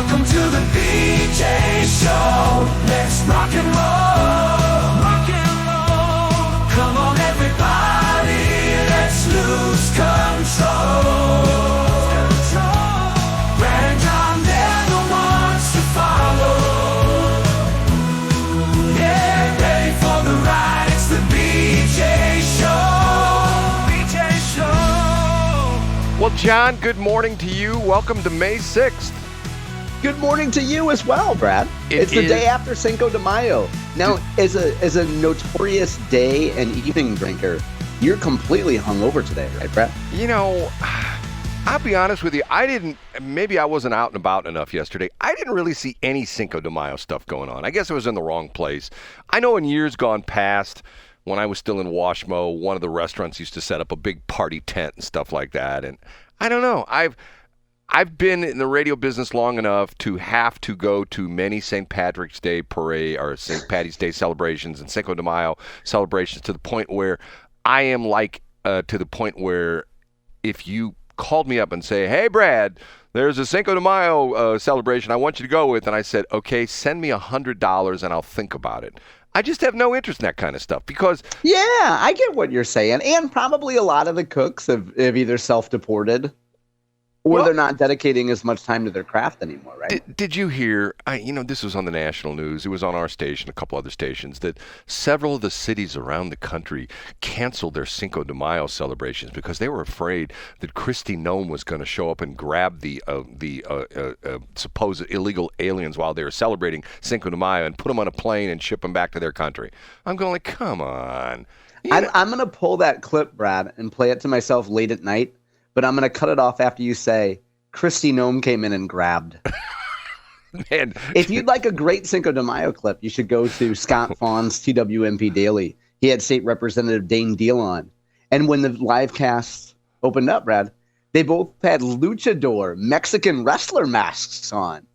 Welcome to the BJ Show. Let's rock and roll. Rock and roll. Come on, everybody. Let's lose control. Brad and John, they're the ones to follow. Yeah, ready for the ride. It's the BJ Show. BJ Show. Well, John, good morning to you. Welcome to May 6th. Good morning to you as well, Brad. It's the day after Cinco de Mayo. Now, as a notorious day and evening drinker, you're completely hungover today, right, Brad? You know, I'll be honest with you. Maybe I wasn't out and about enough yesterday. I didn't really see any Cinco de Mayo stuff going on. I guess I was in the wrong place. I know in years gone past, when I was still in Washmo, one of the restaurants used to set up a big party tent and stuff like that. And I don't know. I've been in the radio business long enough to have to go to many St. Patrick's Day parade or St. Patty's Day celebrations and Cinco de Mayo celebrations to the point where I am to the point where if you called me up and say, hey, Brad, there's a Cinco de Mayo celebration I want you to go with, and I said, okay, send me $100 and I'll think about it. I just have no interest in that kind of stuff because... Yeah, I get what you're saying. And probably a lot of the cooks have either self-deported or they're not dedicating as much time to their craft anymore, right? Did you hear, this was on the national news, it was on our station, a couple other stations, that several of the cities around the country canceled their Cinco de Mayo celebrations because they were afraid that Kristi Noem was going to show up and grab the supposed illegal aliens while they were celebrating Cinco de Mayo and put them on a plane and ship them back to their country. I'm going like, come on. I'm going to pull that clip, Brad, and play it to myself late at night. But I'm going to cut it off after you say, Kristi Noem came in and grabbed. Man. If you'd like a great Cinco de Mayo clip, you should go to Scott Fawn's TWMPDaily. He had State Representative Dane Deal on. And when the live cast opened up, Brad, they both had luchador Mexican wrestler masks on.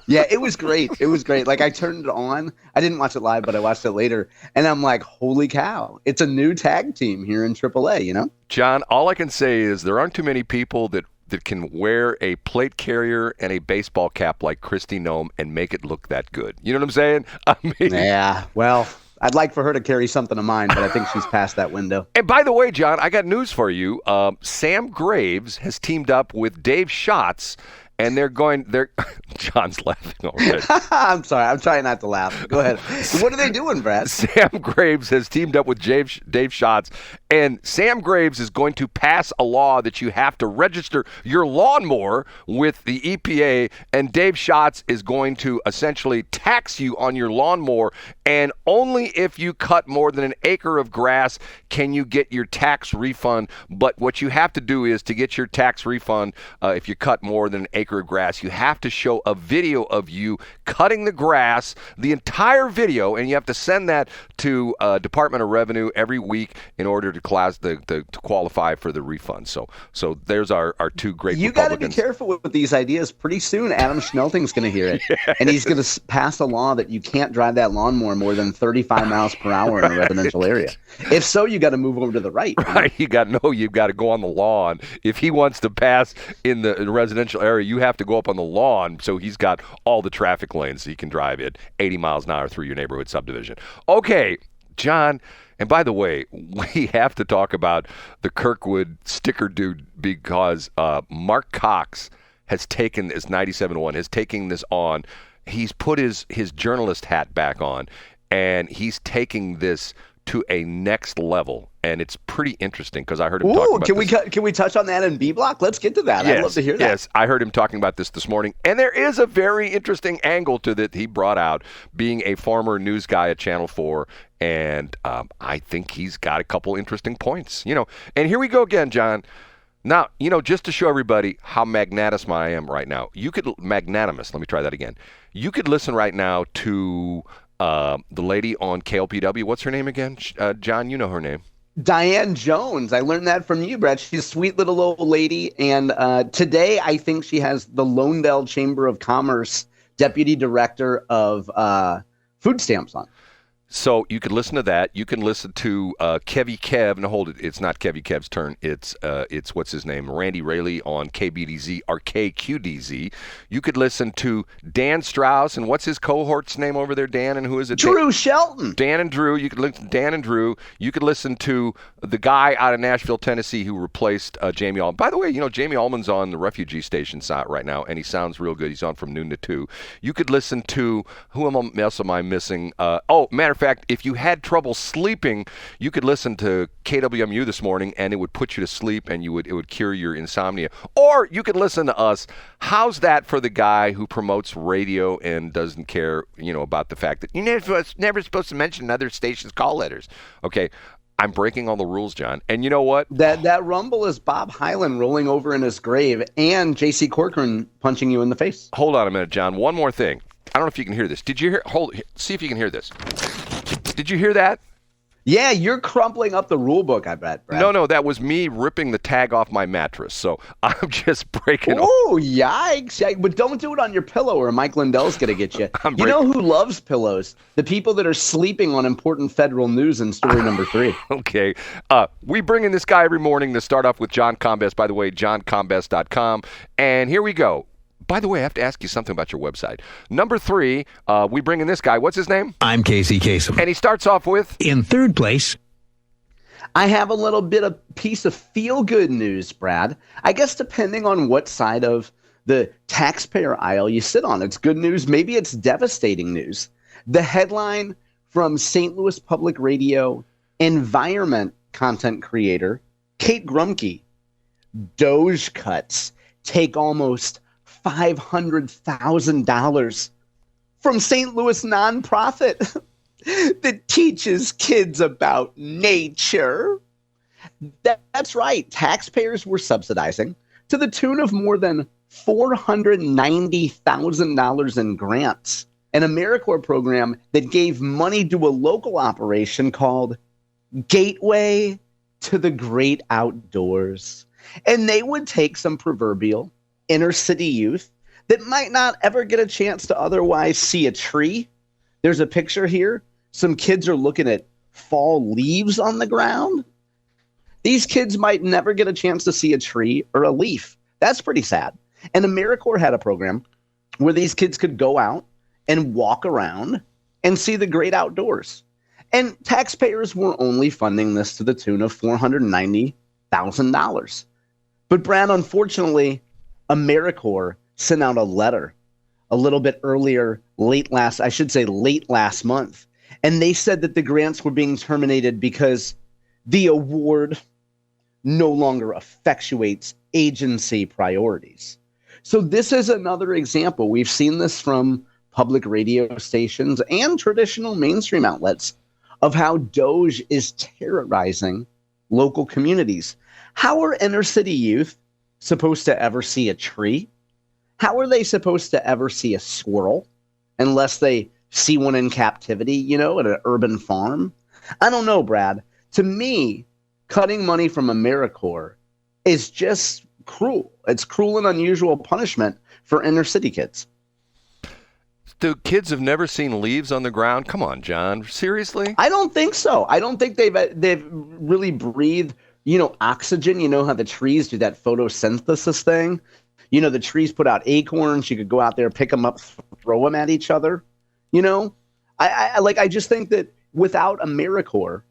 Yeah, it was great. It was great. Like, I turned it on. I didn't watch it live, but I watched it later. And I'm like, holy cow. It's a new tag team here in AAA, you know? John, all I can say is there aren't too many people that can wear a plate carrier and a baseball cap like Kristi Noem and make it look that good. You know what I'm saying? I mean, yeah, well, I'd like for her to carry something of mine, but I think she's past that window. And by the way, John, I got news for you. Sam Graves has teamed up with Dave Schatz. And they're John's laughing already. I'm sorry. I'm trying not to laugh. Go ahead. What are they doing, Brad? Sam Graves has teamed up with Dave Schatz, and Sam Graves is going to pass a law that you have to register your lawnmower with the EPA, and Dave Schatz is going to essentially tax you on your lawnmower, and only if you cut more than an acre of grass can you get your tax refund. But what you have to do is to get your tax refund, if you cut more than an acre of grass, you have to show a video of you cutting the grass, the entire video, and you have to send that to Department of Revenue every week in order to qualify for the refund. So there's our two great You got to be careful with these ideas. Pretty soon, Adam Schnelting's going to hear it, and he's going to pass a law that you can't drive that lawnmower more than 35 miles per hour in a residential area. If so, you got to move over to the right. Right, you've got to go on the lawn. If he wants to pass in the residential area, you have to go up on the lawn, so he's got all the traffic lanes so you can drive at 80 miles an hour through your neighborhood subdivision. Okay, John, and by the way, we have to talk about the Kirkwood sticker dude because Mark Cox has taken this 97.1, has taken this on. He's put his journalist hat back on, and he's taking this to a next level, and it's pretty interesting because I heard him talking about Can we touch on that in B Block? Let's get to that. Yes, I'd love to hear that. Yes, I heard him talking about this morning, and there is a very interesting angle to that he brought out, being a former news guy at Channel 4, and I think he's got a couple interesting points. And here we go again, John. Now, just to show everybody how magnanimous I am right now, magnanimous, let me try that again. You could listen right now to the lady on KLPW. What's her name again? John, you know her name. Diane Jones. I learned that from you, Brett. She's a sweet little old lady. And today I think she has the Lonedale Chamber of Commerce Deputy Director of Food Stamps on. So you could listen to that. You can listen to Kevy Kev. No, hold it. It's not Kevy Kev's turn. It's what's his name? Randy Rayleigh on KBDZ or KQDZ. You could listen to Dan Strauss and what's his cohort's name over there? Dan and who is it? Drew Shelton. Dan and Drew. You could listen to Dan and Drew. You could listen to the guy out of Nashville, Tennessee, who replaced Jamie Allman. By the way, Jamie Allman's on the refugee station right now, and he sounds real good. He's on from noon to 2. You could listen to who else am I missing? Matter of fact, if you had trouble sleeping, you could listen to KWMU this morning, and it would put you to sleep, and it would cure your insomnia. Or you could listen to us. How's that for the guy who promotes radio and doesn't care, about the fact that you're never supposed to mention another station's call letters? Okay. I'm breaking all the rules, John. And you know what? That rumble is Bob Hyland rolling over in his grave and J.C. Corcoran punching you in the face. Hold on a minute, John. One more thing. I don't know if you can hear this. Did you hear? See if you can hear this. Did you hear that? Yeah, you're crumpling up the rule book, I bet, Brad. No, that was me ripping the tag off my mattress. So I'm just breaking. Oh, yikes. But don't do it on your pillow or Mike Lindell's going to get you. You know who loves pillows? The people that are sleeping on important federal news in story number 3. Okay. We bring in this guy every morning to start off with John Combest. By the way, johncombest.com. And here we go. By the way, I have to ask you something about your website. Number 3, we bring in this guy. What's his name? I'm Casey Kasem. And he starts off with? In third place. I have a little bit of piece of feel-good news, Brad. I guess depending on what side of the taxpayer aisle you sit on, it's good news. Maybe it's devastating news. The headline from St. Louis Public Radio environment content creator Kate Grumke: Doge cuts take almost $500,000 from St. Louis nonprofit that teaches kids about nature. That's right. Taxpayers were subsidizing to the tune of more than $490,000 in grants, an Americorps program that gave money to a local operation called Gateway to the Great Outdoors. And they would take some proverbial inner city youth that might not ever get a chance to otherwise see a tree. There's a picture here. Some kids are looking at fall leaves on the ground. These kids might never get a chance to see a tree or a leaf. That's pretty sad. And Americorps had a program where these kids could go out and walk around and see the great outdoors. And taxpayers were only funding this to the tune of $490,000. But Brad, unfortunately, Americorps sent out a letter a little bit earlier, late last month. And they said that the grants were being terminated because the award no longer effectuates agency priorities. So this is another example. We've seen this from public radio stations and traditional mainstream outlets of how Doge is terrorizing local communities. How are inner city youth supposed to ever see a tree? How are they supposed to ever see a squirrel unless they see one in captivity, at an urban farm? I don't know, Brad. To me, cutting money from Americorps is just cruel. It's cruel and unusual punishment for inner city kids. The kids have never seen leaves on the ground? Come on, John. Seriously? I don't think so. I don't think they've really breathed oxygen. You know how the trees do that photosynthesis thing? The trees put out acorns. You could go out there, pick them up, throw them at each other. I just think that without Americorps,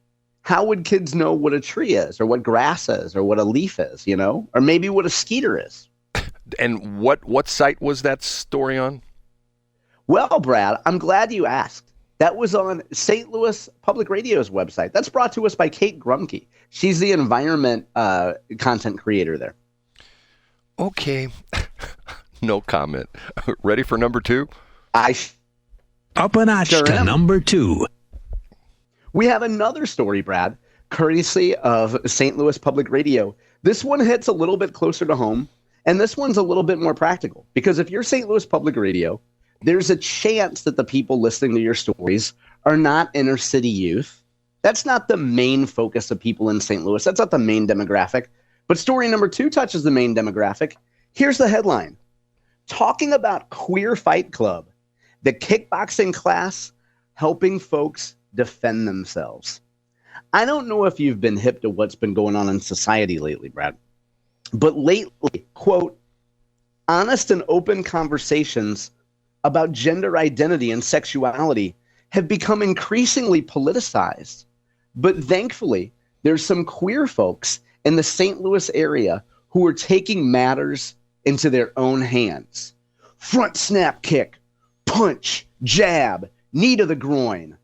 how would kids know what a tree is or what grass is or what a leaf is, or maybe what a skeeter is? And what site was that story on? Well, Brad, I'm glad you asked. That was on St. Louis Public Radio's website. That's brought to us by Kate Grumke. She's the environment content creator there. Okay. No comment. Ready for number 2? Up a notch to number 2. We have another story, Brad, courtesy of St. Louis Public Radio. This one hits a little bit closer to home, and this one's a little bit more practical. Because if you're St. Louis Public Radio, there's a chance that the people listening to your stories are not inner city youth. That's not the main focus of people in St. Louis. That's not the main demographic. But story number 2 touches the main demographic. Here's the headline. Talking about Queer Fight Club, the kickboxing class helping folks defend themselves. I don't know if you've been hip to what's been going on in society lately, Brad, but lately, quote, honest and open conversations about gender identity and sexuality have become increasingly politicized. But thankfully, there's some queer folks in the St. Louis area who are taking matters into their own hands. Front snap kick, punch, jab, knee to the groin.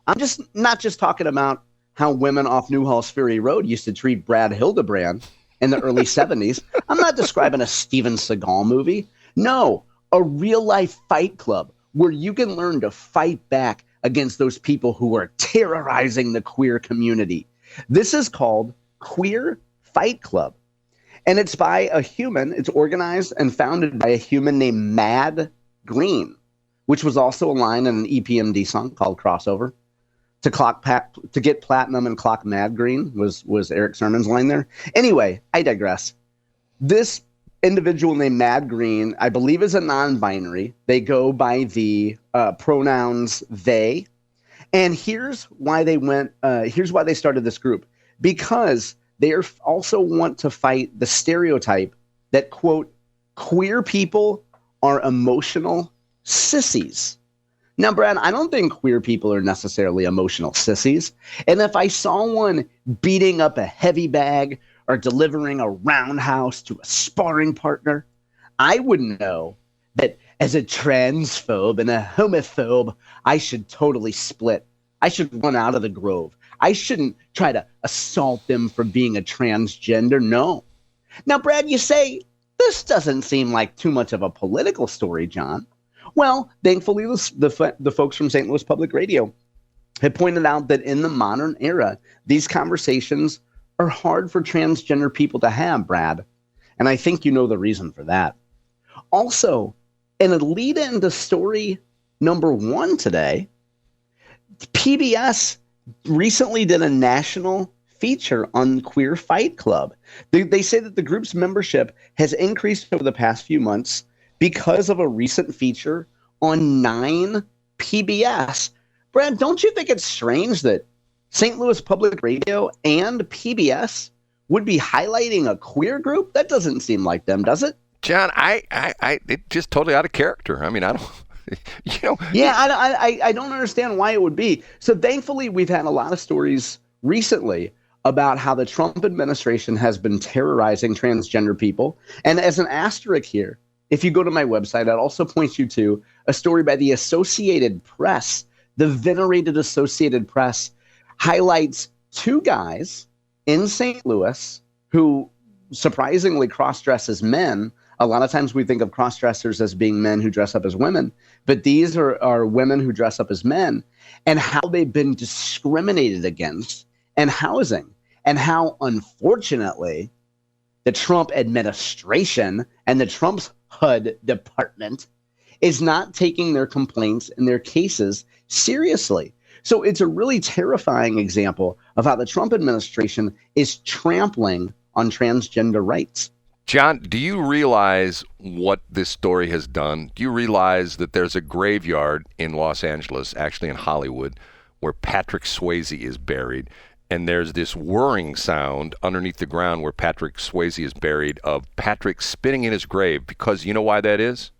I'm just not just talking about how women off Newhall's Ferry Road used to treat Brad Hildebrand in the early 70s. I'm not describing a Steven Seagal movie. No, a real life fight club where you can learn to fight back against those people who are terrorizing the queer community. This is called Queer Fight Club. And it's by a human. It's organized and founded by a human named Mad Green, which was also a line in an EPMD song called Crossover. To get platinum and clock Mad Green was Eric Sermon's line there. Anyway, I digress. This individual named Mad Green, I believe, is a non-binary. They go by the pronouns they. And here's why they started this group. Because they also want to fight the stereotype that, quote, queer people are emotional sissies. Now, Brad, I don't think queer people are necessarily emotional sissies. And if I saw one beating up a heavy bag or delivering a roundhouse to a sparring partner, I would know that as a transphobe and a homophobe, I should totally split. I should run out of the grove. I shouldn't try to assault them for being a transgender. No. Now, Brad, you say, this doesn't seem like too much of a political story, John. Well, thankfully, the folks from St. Louis Public Radio have pointed out that in the modern era, these conversations are hard for transgender people to have, Brad. And I think you know the reason for that. Also, in a lead into story number 1 today, PBS recently did a national feature on Queer Fight Club. They say that the group's membership has increased over the past few months because of a recent feature on 9 PBS. Brad, don't you think it's strange that St. Louis Public Radio and PBS would be highlighting a queer group? That doesn't seem like them, does it? John, it's just totally out of character. I mean, I don't, Yeah, I don't understand why it would be. So thankfully, we've had a lot of stories recently about how the Trump administration has been terrorizing transgender people. And as an asterisk here, if you go to my website, I'd also point you to a story by the Associated Press. The venerated Associated Press highlights 2 guys in St. Louis who surprisingly cross-dress as men. A lot of times we think of cross-dressers as being men who dress up as women, but these are women who dress up as men, and how they've been discriminated against and housing, and how, unfortunately, the Trump administration and the Trump's HUD department is not taking their complaints and their cases seriously. So it's a really terrifying example of how the Trump administration is trampling on transgender rights. John, do you realize what this story has done? Do you realize that there's a graveyard in Los Angeles, actually in Hollywood, where Patrick Swayze is buried? And there's this whirring sound underneath the ground where Patrick Swayze is buried of Patrick spinning in his grave. Because you know why that is?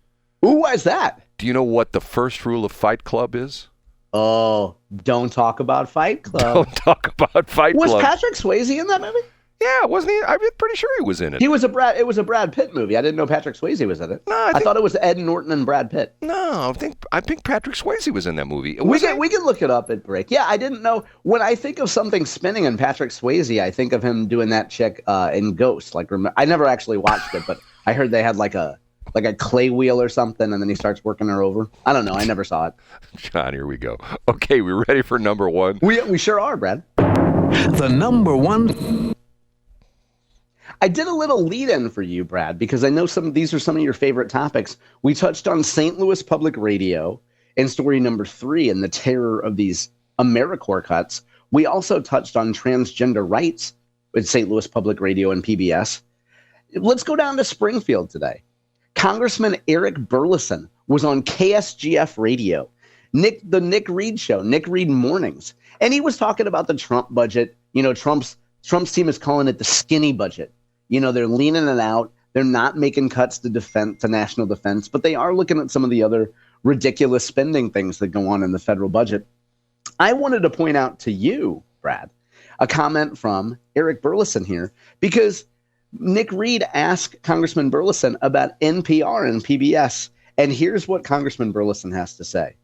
Ooh, why is that? Do you know what the first rule of Fight Club is? Oh, don't talk about Fight Club. Don't talk about Fight Club. Was Patrick Swayze in that movie? Yeah, wasn't he? I'm pretty sure he was in it. It was a Brad Pitt movie. I didn't know Patrick Swayze was in it. No, I thought it was Ed Norton and Brad Pitt. No, I think Patrick Swayze was in that movie. We can look it up at break. Yeah, I didn't know. When I think of something spinning in Patrick Swayze, I think of him doing that chick in Ghost. Like, I never actually watched it, but I heard they had like a clay wheel or something, and then he starts working her over. I don't know. I never saw it. John, here we go. Okay, we ready for number 1? We sure are, Brad. The number 1. I did a little lead-in for you, Brad, because I know these are some of your favorite topics. We touched on St. Louis Public Radio in story number 3 and the terror of these Americorps cuts. We also touched on transgender rights with St. Louis Public Radio and PBS. Let's go down to Springfield today. Congressman Eric Burlison was on KSGF radio The Nick Reed show, Nick Reed Mornings. And he was talking about the Trump budget. Trump's team is calling it the skinny budget. They're leaning it out. They're not making cuts to national defense, but they are looking at some of the other ridiculous spending things that go on in the federal budget. I wanted to point out to you, Brad, a comment from Eric Burlison here, because Nick Reed asked Congressman Burlison about NPR and PBS. And here's what Congressman Burlison has to say.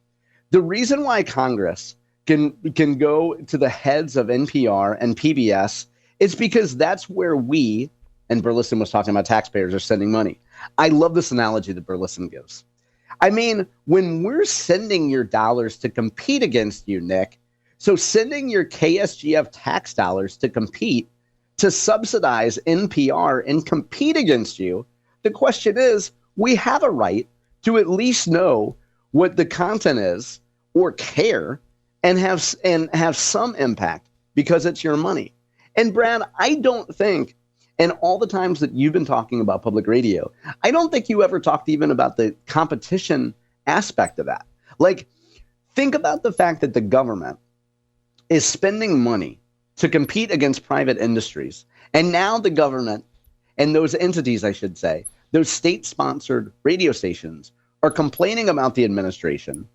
The reason why Congress can go to the heads of NPR and PBS is because that's where we, and Burlison was talking about taxpayers, are sending money. I love this analogy that Burlison gives. I mean, when we're sending your dollars to compete against you, Nick, so sending your KSGF tax dollars to compete, to subsidize NPR and compete against you, the question is, we have a right to at least know what the content is or care and have some impact because it's your money. And Brad, I don't think, and all the times that you've been talking about public radio, I don't think you ever talked even about the competition aspect of that. Like, think about the fact that the government is spending money to compete against private industries. And now the government and those entities, I should say, those state-sponsored radio stations are complaining about the administration,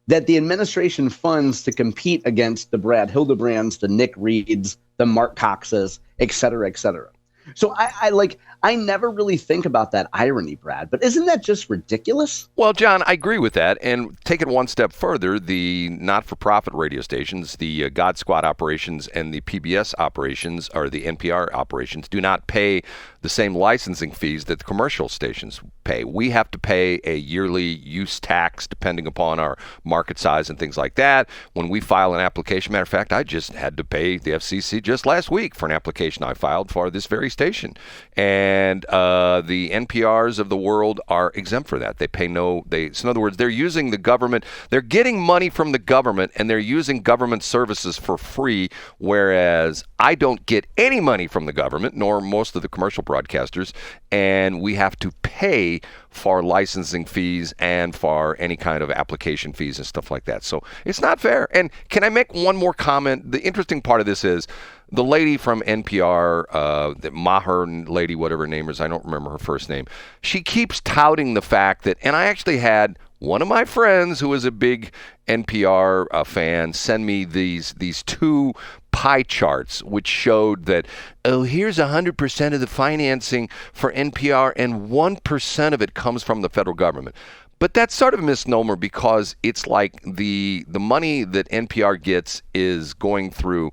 that the administration funds to compete against the Brad Hildebrands, the Nick Reeds, the Mark Coxes, et cetera, et cetera. So I never really think about that irony, Brad, but isn't that just ridiculous? Well, John, I agree with that. And take it one step further, the not-for-profit radio stations, the God Squad operations and the PBS operations, or the NPR operations, do not pay the same licensing fees that the commercial stations pay. We have to pay a yearly use tax depending upon our market size and things like that. When we file an application, matter of fact, I just had to pay the FCC just last week for an application I filed for this very station. And the NPRs of the world are exempt for that. They pay so in other words, they're using the government, they're getting money from the government, and they're using government services for free, whereas I don't get any money from the government, nor most of the commercial broadcasters, and we have to pay for licensing fees and for any kind of application fees and stuff like that. So it's not fair. And can I make one more comment? The interesting part of this is the lady from NPR, the Maher lady, whatever her name is, I don't remember her first name. She keeps touting the fact that, and I actually had one of my friends who is a big NPR fan send me these two pie charts which showed that, here's 100% of the financing for NPR and 1% of it comes from the federal government. But that's sort of a misnomer because it's like the money that NPR gets is going through,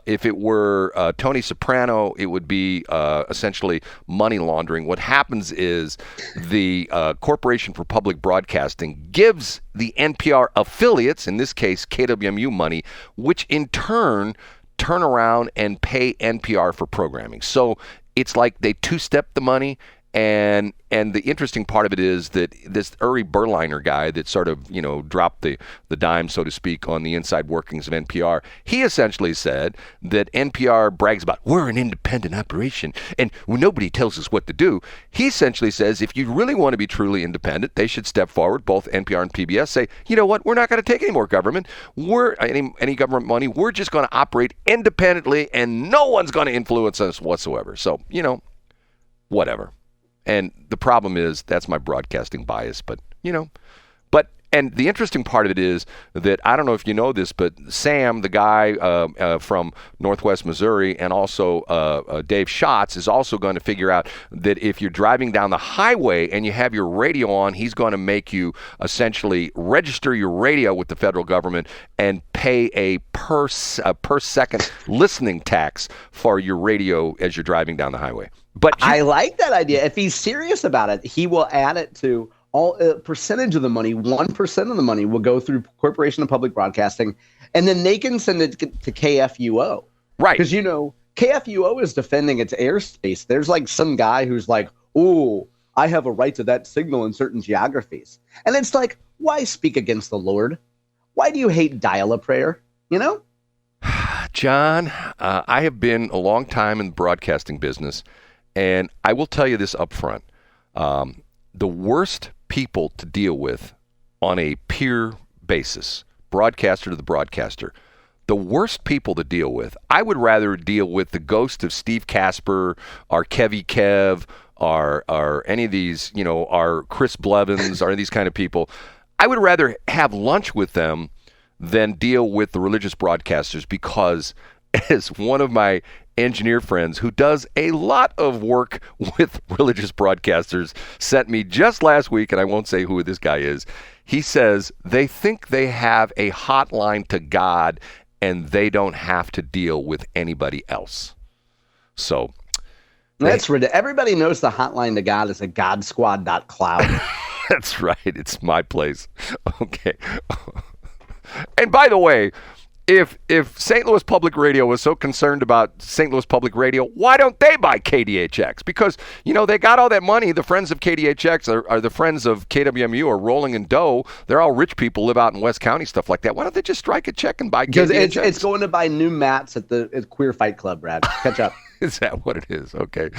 if it were Tony Soprano, it would be essentially money laundering. What happens is the Corporation for Public Broadcasting gives the NPR affiliates, in this case KWMU, money, which in turn around and pay NPR for programming. So it's like they two-step the money. And the interesting part of it is that this Uri Berliner guy that sort of, dropped the dime, so to speak, on the inside workings of NPR, he essentially said that NPR brags about, we're an independent operation and nobody tells us what to do. He essentially says if you really want to be truly independent, they should step forward, both NPR and PBS, say, you know what, we're not going to take any more government. Any government money. We're just going to operate independently and no one's going to influence us whatsoever. So, whatever. And the problem is that's my broadcasting bias, and the interesting part of it is that, I don't know if you know this, but Sam, the guy from Northwest Missouri, and also Dave Schatz is also going to figure out that if you're driving down the highway and you have your radio on, he's going to make you essentially register your radio with the federal government and pay a per second listening tax for your radio as you're driving down the highway. But I like that idea. If he's serious about it, he will add it to all percentage of the money. 1% of the money will go through Corporation of Public Broadcasting, and then they can send it to KFUO. Right. Because, KFUO is defending its airspace. There's like some guy who's like, oh, I have a right to that signal in certain geographies. And it's like, why speak against the Lord? Why do you hate dial-a-prayer? John, I have been a long time in the broadcasting business. And I will tell you this up front. The worst people to deal with on a peer basis, broadcaster to the broadcaster, the worst people to deal with, I would rather deal with the ghost of Steve Casper, or Kevy Kev, or any of these, our Chris Blevins, or these kind of people. I would rather have lunch with them than deal with the religious broadcasters, because as one of my engineer friends who does a lot of work with religious broadcasters sent me just last week, and I won't say who this guy is, he says they think they have a hotline to God and they don't have to deal with anybody else. So that's ridiculous. Everybody knows the hotline to God is a godsquad.cloud. That's right. It's my place. Okay. And by the way, if St. Louis Public Radio was so concerned about St. Louis Public Radio, why don't they buy KDHX? Because, they got all that money. The friends of KDHX are the friends of KWMU are rolling in dough. They're all rich people, live out in West County, stuff like that. Why don't they just strike a check and buy KDHX? Because it's going to buy new mats at the Queer Fight Club, Brad. Catch up. Is that what it is? Okay.